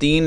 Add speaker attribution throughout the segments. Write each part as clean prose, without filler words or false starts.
Speaker 1: 3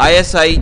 Speaker 1: ISI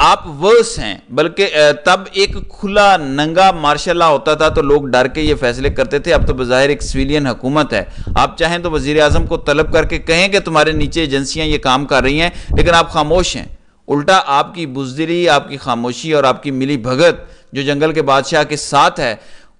Speaker 1: آپ ورس ہیں، بلکہ تب ایک کھلا ننگا مارشل لا ہوتا تھا تو لوگ ڈر کے یہ فیصلے کرتے تھے. اب تو بظاہر ایک سویلین حکومت ہے. آپ چاہیں تو وزیر اعظم کو طلب کر کے کہیں کہ تمہارے نیچے ایجنسیاں یہ کام کر رہی ہیں لیکن آپ خاموش ہیں. الٹا آپ کی بزدلی، آپ کی خاموشی اور آپ کی ملی بھگت جو جنگل کے بادشاہ کے ساتھ ہے،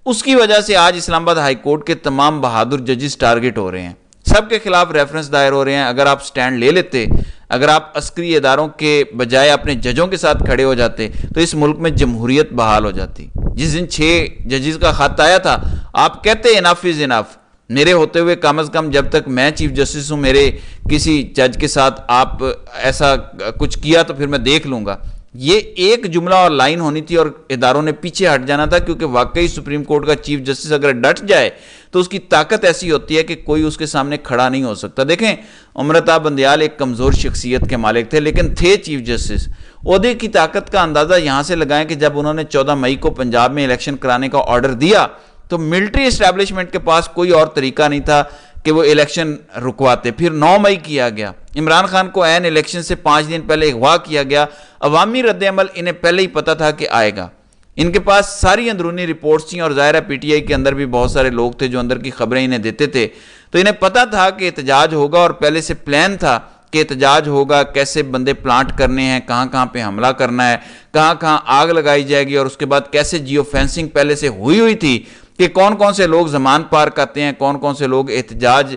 Speaker 1: اس کی وجہ سے آج اسلام آباد ہائی کورٹ کے تمام بہادر ججز ٹارگٹ ہو رہے ہیں. سب کے خلاف ریفرنس دائر ہو رہے ہیں. اگر آپ سٹینڈ لے لیتے، اگر آپ عسکری اداروں کے بجائے اپنے ججوں کے ساتھ کھڑے ہو جاتے تو اس ملک میں جمہوریت بحال ہو جاتی. جس دن 6 ججز کا خط آیا تھا، آپ کہتے انف از انف. میرے ہوتے ہوئے کم از کم جب تک میں چیف جسٹس ہوں، میرے کسی جج کے ساتھ آپ ایسا کچھ کیا تو پھر میں دیکھ لوں گا. یہ ایک جملہ اور لائن ہونی تھی اور اداروں نے پیچھے ہٹ جانا تھا، کیونکہ واقعی سپریم کورٹ کا چیف جسٹس اگر ڈٹ جائے تو اس کی طاقت ایسی ہوتی ہے کہ کوئی اس کے سامنے کھڑا نہیں ہو سکتا. دیکھیں، امرتا بندیال ایک کمزور شخصیت کے مالک تھے لیکن تھے چیف جسٹس. عہدے کی طاقت کا اندازہ یہاں سے لگائیں کہ جب انہوں نے 14 مئی کو پنجاب میں الیکشن کرانے کا آرڈر دیا تو ملٹری اسٹیبلشمنٹ کے پاس کوئی اور طریقہ نہیں تھا کہ وہ الیکشن رکواتے. پھر 9 مئی کیا گیا. عمران خان کو عین الیکشن سے 5 دن پہلے اغوا کیا گیا. عوامی رد عمل انہیں پہلے ہی پتا تھا کہ آئے گا. ان کے پاس ساری اندرونی رپورٹس تھیں اور ظاہر ہے پی ٹی آئی کے اندر بھی بہت سارے لوگ تھے جو اندر کی خبریں انہیں دیتے تھے. تو انہیں پتا تھا کہ احتجاج ہوگا اور پہلے سے پلان تھا کہ احتجاج ہوگا، کیسے بندے پلانٹ کرنے ہیں، کہاں کہاں پہ حملہ کرنا ہے، کہاں کہاں آگ لگائی جائے گی، اور اس کے بعد کیسے جیو فینسنگ پہلے سے ہوئی تھی کہ کون کون سے لوگ زمان پار کرتے ہیں، کون کون سے لوگ احتجاج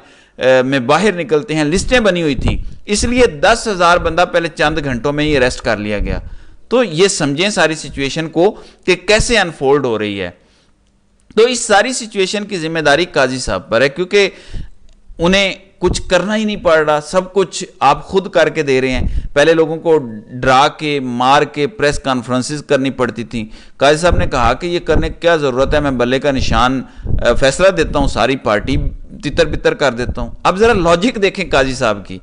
Speaker 1: میں باہر نکلتے ہیں. لسٹیں بنی ہوئی تھیں. اس لیے 10,000 بندہ پہلے چند گھنٹوں میں ہی اریسٹ کر لیا گیا. تو یہ سمجھیں ساری سچویشن کو کہ کیسے انفولڈ ہو رہی ہے. تو اس ساری سچویشن کی ذمہ داری قاضی صاحب پر ہے، کیونکہ انہیں کچھ کرنا ہی نہیں پڑ رہا. سب کچھ آپ خود کر کے دے رہے ہیں. پہلے لوگوں کو ڈرا کے مار کے پریس کانفرنسز کرنی پڑتی تھیں. قاضی صاحب نے کہا کہ یہ کرنے کی کیا ضرورت ہے، میں بلے کا نشان فیصلہ دیتا ہوں، ساری پارٹی تتر بتر کر دیتا ہوں. اب ذرا لاجک دیکھیں قاضی صاحب کی.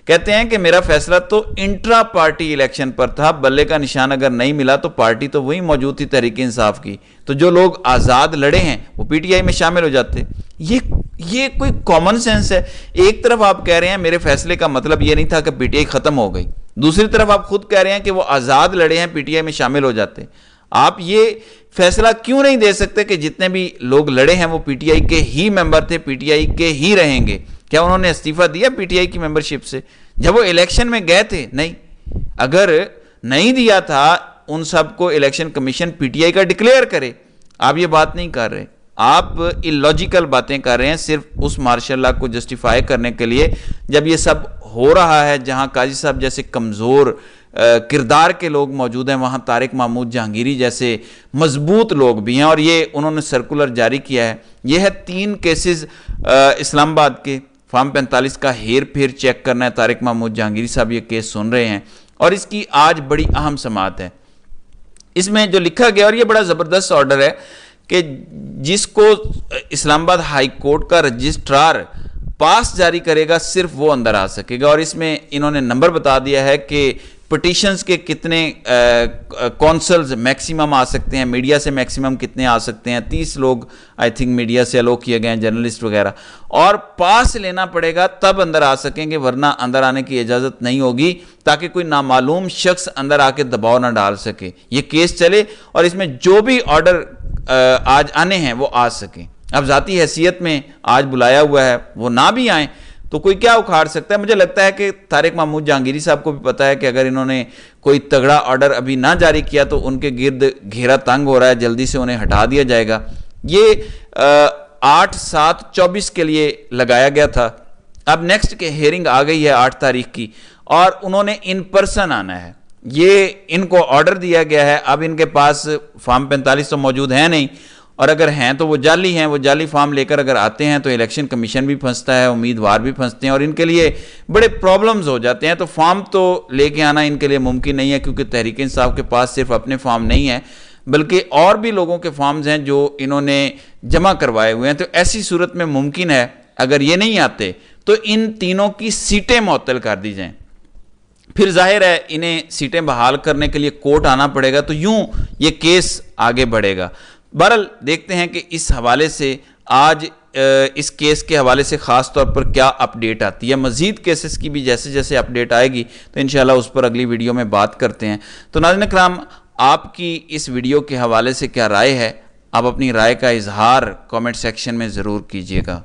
Speaker 1: کہتے ہیں کہ میرا فیصلہ تو انٹرا پارٹی الیکشن پر تھا، بلے کا نشان اگر نہیں ملا تو پارٹی تو وہی موجود تھی تحریک انصاف کی، تو جو لوگ آزاد لڑے ہیں وہ پی ٹی آئی میں شامل ہو جاتے. یہ کوئی کامن سینس ہے. ایک طرف آپ کہہ رہے ہیں میرے فیصلے کا مطلب یہ نہیں تھا کہ پی ٹی آئی ختم ہو گئی، دوسری طرف آپ خود کہہ رہے ہیں کہ وہ آزاد لڑے ہیں، پی ٹی آئی میں شامل ہو جاتے. آپ یہ فیصلہ کیوں نہیں دے سکتے کہ جتنے بھی لوگ لڑے ہیں وہ پی ٹی آئی کے ہی ممبر تھے، پی ٹی آئی کے ہی رہیں گے؟ کیا انہوں نے استعفیٰ دیا پی ٹی آئی کی ممبرشپ سے جب وہ الیکشن میں گئے تھے؟ نہیں. اگر نہیں دیا تھا ان سب کو election commission P T I کا ڈکلیئر کرے. آپ یہ بات نہیں کر رہے، آپ اللاجیکل باتیں کر رہے ہیں صرف اس مارشل لا کو جسٹیفائی کرنے کے لیے. جب یہ سب ہو رہا ہے، جہاں قاضی صاحب جیسے کمزور کردار کے لوگ موجود ہیں، وہاں طارق محمود جہانگیری جیسے مضبوط لوگ بھی ہیں، اور یہ انہوں نے سرکولر جاری کیا ہے. یہ ہے 3 کیسز اسلام آباد کے. فارم 45 کا ہیر پھیر چیک کرنا ہے. طارق محمود جہانگیری صاحب یہ کیس سن رہے ہیں اور اس کی آج بڑی اہم سماعت ہے. اس میں جو لکھا گیا، اور یہ بڑا زبردست آرڈر ہے کہ جس کو اسلام آباد ہائی کورٹ کا رجسٹرار پاس جاری کرے گا صرف وہ اندر آ سکے گا. اور اس میں انہوں نے نمبر بتا دیا ہے کہ پٹیشنز کے کتنے کونسلز میکسیمم آ سکتے ہیں، میڈیا سے میکسیمم کتنے آ سکتے ہیں. 30 لوگ آئی تھنک میڈیا سے الو کیے گئے ہیں، جرنلسٹ وغیرہ. اور پاس لینا پڑے گا تب اندر آ سکیں گے، ورنہ اندر آنے کی اجازت نہیں ہوگی، تاکہ کوئی نامعلوم شخص اندر آ کے دباؤ نہ ڈال سکے. یہ کیس چلے اور اس میں جو بھی آرڈر آج آنے ہیں وہ آ سکیں. اب ذاتی حیثیت میں آج بلایا ہوا ہے، وہ نہ بھی آئیں تو کوئی کیا اکھاڑ سکتا ہے. مجھے لگتا ہے کہ طارق محمود جہانگیری صاحب کو بھی پتا ہے کہ اگر انہوں نے کوئی تگڑا آرڈر ابھی نہ جاری کیا تو ان کے گرد گھیرا تنگ ہو رہا ہے، جلدی سے انہیں ہٹا دیا جائے گا. یہ 8/7/24 کے لیے لگایا گیا تھا. اب نیکسٹ کے ہیئرنگ آ گئی ہے 8 تاریخ کی، اور انہوں نے ان پرسن آنا ہے. یہ ان کو آرڈر دیا گیا ہے. اب ان کے پاس فارم 45 تو موجود ہے نہیں، اور اگر ہیں تو وہ جعلی ہیں. وہ جعلی فارم لے کر اگر آتے ہیں تو الیکشن کمیشن بھی پھنستا ہے، امیدوار بھی پھنستے ہیں، اور ان کے لیے بڑے پرابلمز ہو جاتے ہیں. تو فارم تو لے کے آنا ان کے لیے ممکن نہیں ہے، کیونکہ تحریک انصاف کے پاس صرف اپنے فارم نہیں ہیں بلکہ اور بھی لوگوں کے فارمز ہیں جو انہوں نے جمع کروائے ہوئے ہیں. تو ایسی صورت میں ممکن ہے اگر یہ نہیں آتے تو ان تینوں کی سیٹیں معطل کر دی جائیں. پھر ظاہر ہے انہیں سیٹیں بحال کرنے کے لیے کورٹ آنا پڑے گا، تو یوں یہ کیس آگے بڑھے گا. بہرحال دیکھتے ہیں کہ اس حوالے سے آج اس کیس کے حوالے سے خاص طور پر کیا اپڈیٹ آتی ہے. مزید کیسز کی بھی جیسے جیسے اپڈیٹ آئے گی تو انشاءاللہ اس پر اگلی ویڈیو میں بات کرتے ہیں. تو ناظرین کرام، آپ کی اس ویڈیو کے حوالے سے کیا رائے ہے؟ آپ اپنی رائے کا اظہار کامنٹ سیکشن میں ضرور کیجیے گا.